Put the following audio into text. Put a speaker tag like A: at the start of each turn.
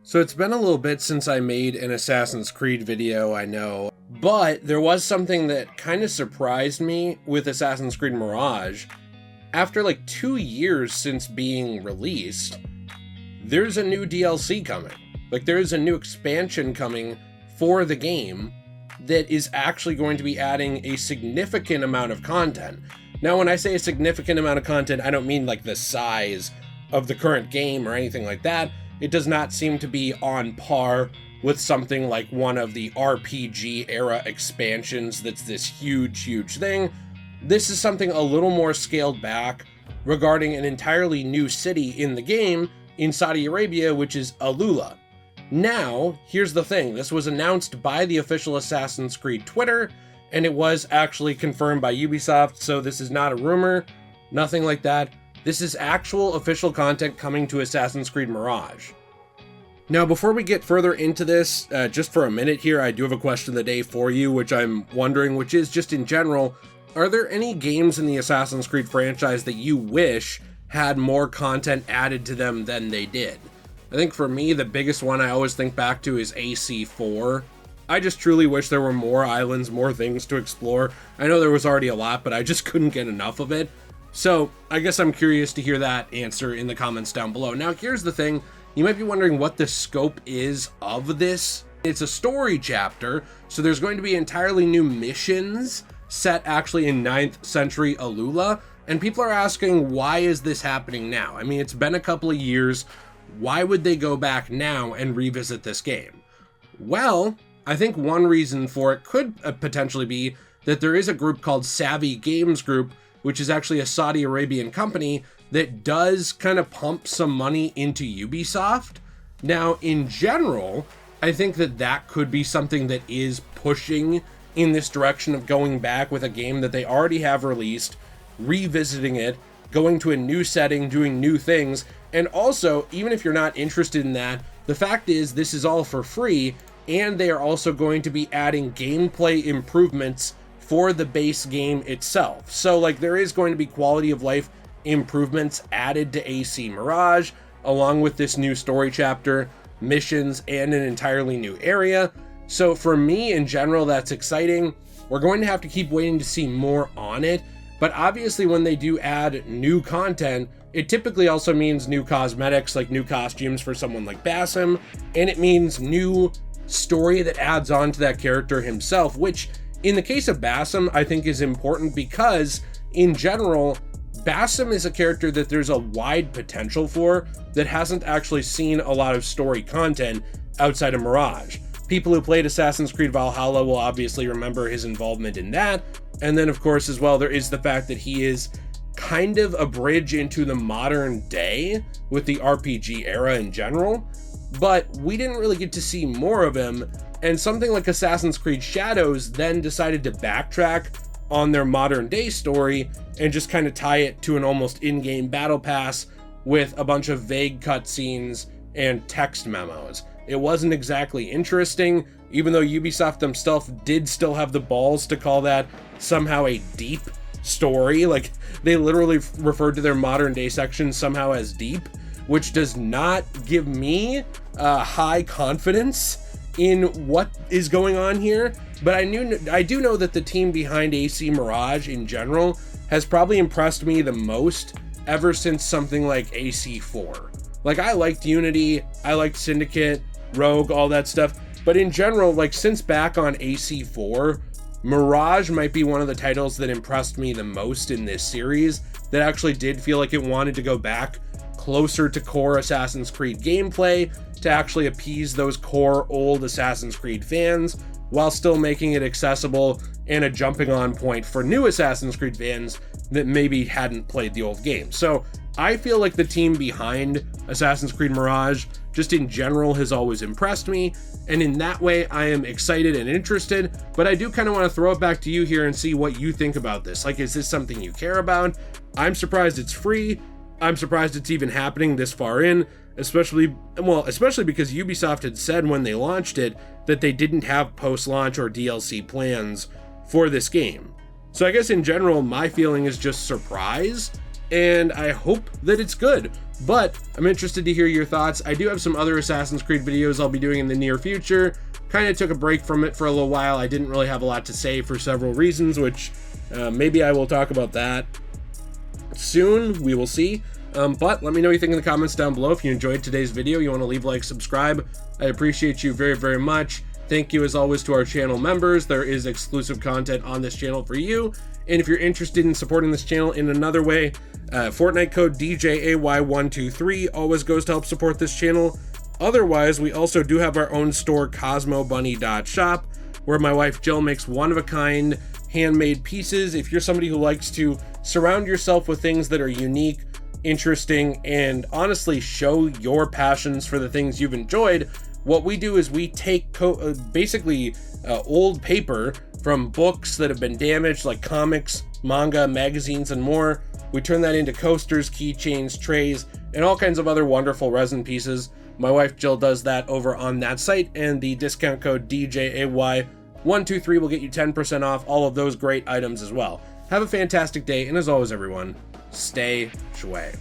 A: So it's been a little bit since I made an Assassin's Creed video, I know, but there was something that kind of surprised me with Assassin's Creed Mirage. After like 2 years since being released, there's a new DLC coming. Like there's a new expansion coming for the game that is actually going to be adding a significant amount of content. Now, when I say a significant amount of content, I don't mean like the size of the current game or anything like that. It does not seem to be on par with something like one of the RPG era expansions that's this huge thing. This is something a little more scaled back regarding an entirely new city in the game in Saudi Arabia, which is AlUla. Now, here's the thing. This was announced by the official Assassin's Creed Twitter, and it was actually confirmed by Ubisoft, so this is not a rumor, nothing like that. This is actual official content coming to Assassin's Creed Mirage. Now, before we get further into this, just for a minute here, I do have a question of the day for you, which I'm wondering, which is just in general, are there any games in the Assassin's Creed franchise that you wish had more content added to them than they did? I think for me, the biggest one I always think back to is AC4. I just truly wish there were more islands, more things to explore. I know there was already a lot, but I just couldn't get enough of it. So I guess I'm curious to hear that answer in the comments down below. Now, here's the thing. You might be wondering what the scope is of this. It's a story chapter, so there's going to be entirely new missions set actually in 9th century AlUla, and people are asking, why is this happening now? I mean, it's been a couple of years. Why would they go back now and revisit this game? Well, I think one reason for it could potentially be that there is a group called Savvy Games Group, which is actually a Saudi Arabian company that does kind of pump some money into Ubisoft. Now, in general, I think that that could be something that is pushing in this direction of going back with a game that they already have released, revisiting it, going to a new setting, doing new things. And also, even if you're not interested in that, the fact is this is all for free, and they are also going to be adding gameplay improvements for the base game itself. So like there is going to be quality of life improvements added to AC Mirage, along with this new story chapter, missions, and an entirely new area. So for me in general, that's exciting. We're going to have to keep waiting to see more on it, but obviously when they do add new content, it typically also means new cosmetics, like new costumes for someone like Basim, and it means new story that adds on to that character himself, which in the case of Basim, I think is important because in general, Basim is a character that there's a wide potential for that hasn't actually seen a lot of story content outside of Mirage. People who played Assassin's Creed Valhalla will obviously remember his involvement in that. And then of course as well, there is the fact that he is kind of a bridge into the modern day with the RPG era in general, but we didn't really get to see more of him. And something like Assassin's Creed Shadows then decided to backtrack on their modern day story and just kind of tie it to an almost in-game battle pass with a bunch of vague cutscenes and text memos. It wasn't exactly interesting, even though Ubisoft themselves did still have the balls to call that somehow a deep story. Like they literally referred to their modern day section somehow as deep, which does not give me high confidence in what is going on here. But I do know that the team behind AC Mirage in general has probably impressed me the most ever since something like AC4. Like I liked Unity, I liked Syndicate, Rogue, all that stuff. But in general, like since back on AC4, Mirage might be one of the titles that impressed me the most in this series, that actually did feel like it wanted to go back closer to core Assassin's Creed gameplay to actually appease those core old Assassin's Creed fans, while still making it accessible and a jumping on point for new Assassin's Creed fans that maybe hadn't played the old game. So I feel like the team behind Assassin's Creed Mirage, just in general, has always impressed me, and in that way I am excited and interested, but I do kind of want to throw it back to you here and see what you think about this. Like, is this something you care about? I'm surprised it's free. I'm surprised it's even happening this far in, especially because Ubisoft had said when they launched it that they didn't have post-launch or DLC plans for this game. So I guess in general, my feeling is just surprise, and I hope that it's good. But I'm interested to hear your thoughts. I do have some other Assassin's Creed videos I'll be doing in the near future. Kind of took a break from it for a little while. I didn't really have a lot to say for several reasons, which maybe I will talk about that soon. We will see. But let me know what you think in the comments down below. If you enjoyed today's video, you want to leave a like, subscribe. I appreciate you very, very much. Thank you as always to our channel members. There is exclusive content on this channel for you. And if you're interested in supporting this channel in another way, Fortnite code DJAY123 always goes to help support this channel. Otherwise, we also do have our own store, CosmoBunny.shop, where my wife Jill makes one-of-a-kind handmade pieces. If you're somebody who likes to surround yourself with things that are unique, interesting, and honestly show your passions for the things you've enjoyed, what we do is we take basically old paper from books that have been damaged, like comics, manga, magazines, and more. We turn that into coasters, keychains, trays, and all kinds of other wonderful resin pieces. My wife Jill does that over on that site, and the discount code DJAY123 will get you 10% off all of those great items as well. Have a fantastic day, and as always, everyone, stay shui.